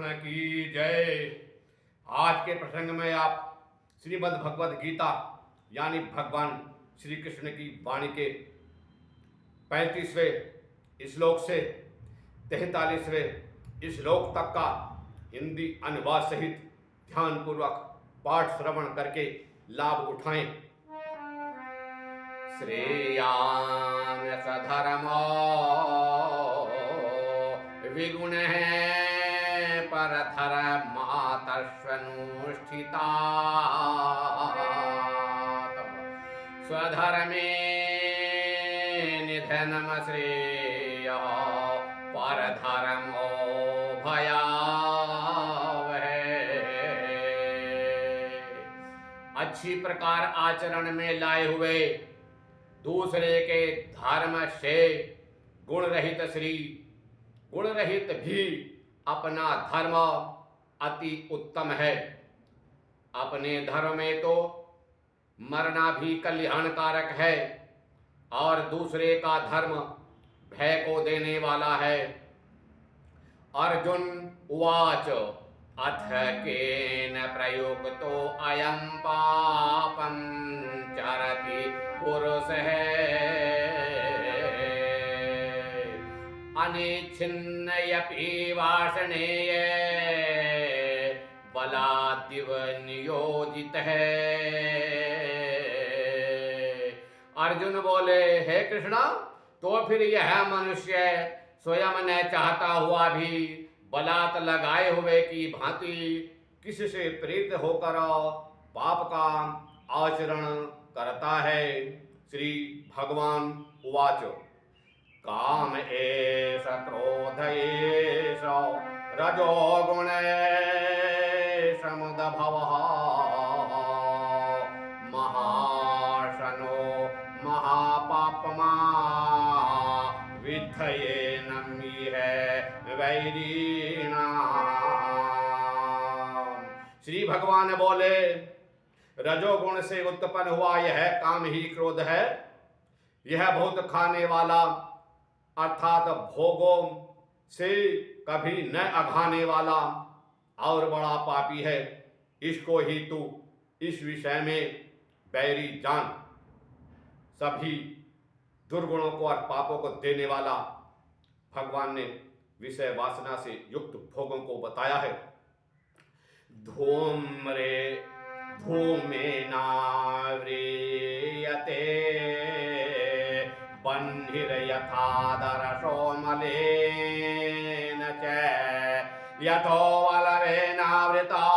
भगवान की जय। आज के प्रसंग में आप श्रीमद् भगवद गीता यानी भगवान श्री कृष्ण की वाणी के 35वें श्लोक से 43वें श्लोक तक का हिंदी अनुवाद सहित ध्यानपूर्वक पाठ श्रवण करके लाभ उठाएं। श्रेयान सधर्मो विगुण है पर धर्मातर्षनुष्ठिता स्वधर्मे निधनम श्रेय पर धर्मो भयावह। अच्छी प्रकार आचरण में लाए हुए दूसरे के धर्म से गुण रहित भी अपना धर्म अति उत्तम है। अपने धर्म में तो मरना भी कल्याणकारक है और दूसरे का धर्म भय को देने वाला है। अर्जुन उवाच अथ केन प्रयुक्तो अयं पापं चरति पुरुषः अनिच्छिन्नयपि वासनेय बलादिव नियोजितः। अर्जुन बोले, हे कृष्णा, तो फिर यह मनुष्य स्वयं न चाहता हुआ भी बलात् लगाए हुए की भांति किससे प्रेरित होकर पाप का आचरण करता है। श्री भगवान उवाच काम एष क्रोध एष रजोगुण समुद्भवः महाशनो महापापमा विद्धयेनं इह वैरिणाम्। श्री भगवान बोले, रजोगुण से उत्पन्न हुआ यह काम ही क्रोध है। यह बहुत खाने वाला अर्थात भोगों से कभी न अघाने वाला और बड़ा पापी है। इसको ही तू इस विषय में बैरी जान। सभी दुर्गुणों को और पापों को देने वाला भगवान ने विषय वासना से युक्त भोगों को बताया है। धूमेनाव्रियते बह्निर्यथादर्शो मलेन च यथोवलवेनावृता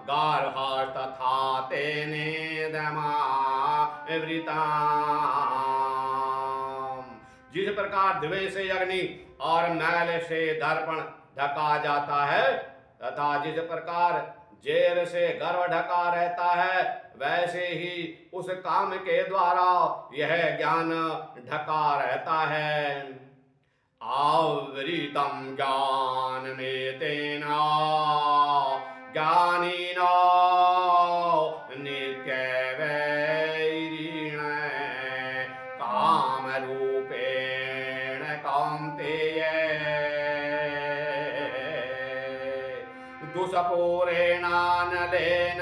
गार्हस्तथा तेनेदमावृताम्। जिस प्रकार धुएं से अग्नि और मैल से दर्पण ढका जाता है तथा जिस प्रकार जेर से गर्भ ढका रहता है, वैसे ही उस काम के द्वारा यह ज्ञान ढका रहता है। आवृतम ज्ञान में तेना ज्ञानीनो नित्य वैरिण काम रूपेण कौन्तेय दुष्पूरेणानलेन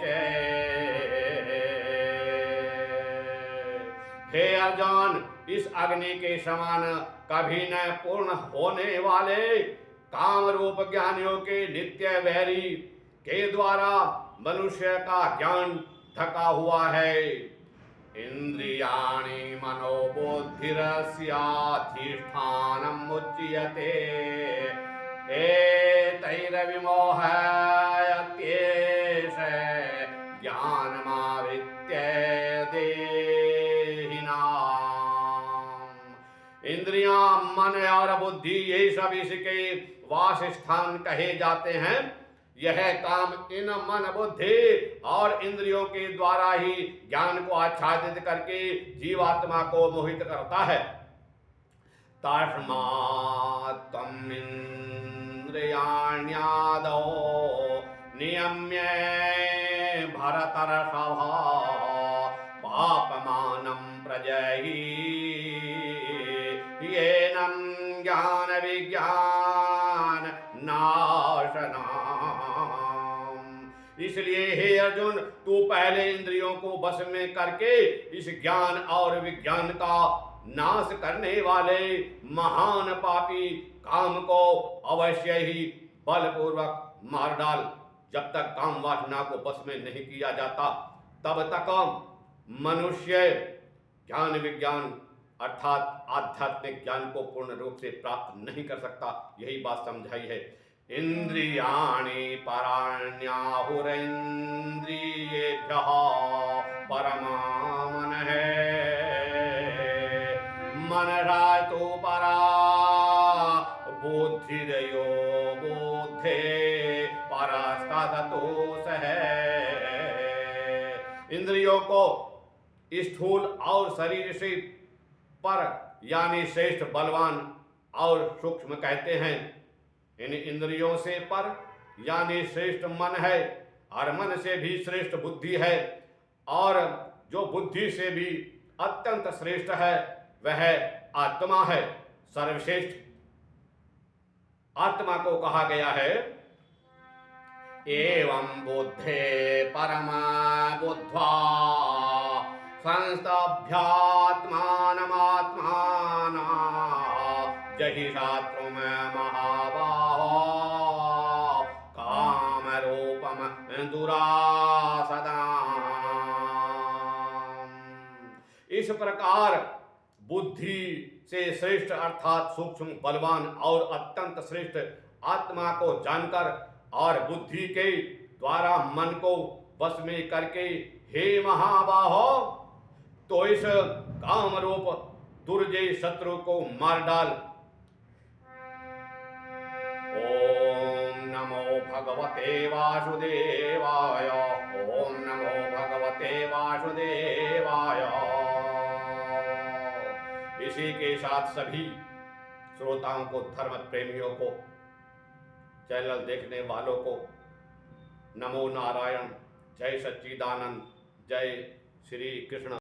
च। हे अर्जुन, इस अग्नि के समान कभी न पूर्ण होने वाले काम रूप ज्ञानियों के नित्य वैरी के द्वारा मनुष्य का ज्ञान ढका हुआ है। इंद्रियाणि मनोबुद्धिरस्याधिष्ठानम् उच्यते एतैर्विमोहयत्येष ज्ञानमावृत्य देहिनाम्। इंद्रियां, मन और बुद्धि ये सब इसके वासस्थान कहे जाते हैं। यह काम इन मन बुद्धि और इंद्रियों के द्वारा ही ज्ञान को आच्छादित करके जीवात्मा को मोहित करता है। तस्मात् त्वम् इंद्रियाण्यादौ नियम्य भरतर्षभ पापमानं प्रजहि येनं ज्ञान विज्ञान इसलिए हे अर्जुन, तू पहले इंद्रियों को बस में करके इस ज्ञान और विज्ञान का नाश करने वाले महान पापी काम को अवश्य ही बलपूर्वक मार डाल। जब तक काम वासना को बस में नहीं किया जाता, तब तक मनुष्य ज्ञान विज्ञान अर्थात आध्यात्मिक ज्ञान को पूर्ण रूप से प्राप्त नहीं कर सकता। यही बात समझाई है। इंद्रियाणि पराण्याहुरेन्द्रियेभ्यः परमा मनः, मनसा तु परा बुद्धिर्यो बुद्धे परस्ततोषः। इंद्रियों को स्थूल और शरीर से पर यानी श्रेष्ठ बलवान और सूक्ष्म कहते हैं। इन इंद्रियों से पर यानी श्रेष्ठ मन है, और मन से भी श्रेष्ठ बुद्धि है, और जो बुद्धि से भी अत्यंत श्रेष्ठ है वह आत्मा है। सर्वश्रेष्ठ आत्मा को कहा गया है एवं बुद्धे परमा बुद्ध्वा संस्तभ्यात्मानमात्माना जहि शास्त्रु में महाबाहो कामरूपम दुरासदाम। इस प्रकार बुद्धि से श्रेष्ठ अर्थात सूक्ष्म बलवान और अत्यंत श्रेष्ठ आत्मा को जानकर और बुद्धि के द्वारा मन को वश में करके हे महाबाहो, तो इस काम रूप दुर्जय शत्रु को मार डाल। ओम नमो भगवते वासुदेवाय, ओम नमो भगवते वासुदेवाय। इसी के साथ सभी श्रोताओं को, धर्म प्रेमियों को, चैनल देखने वालों को नमो नारायण। जय सच्चिदानंद, जय श्री कृष्ण।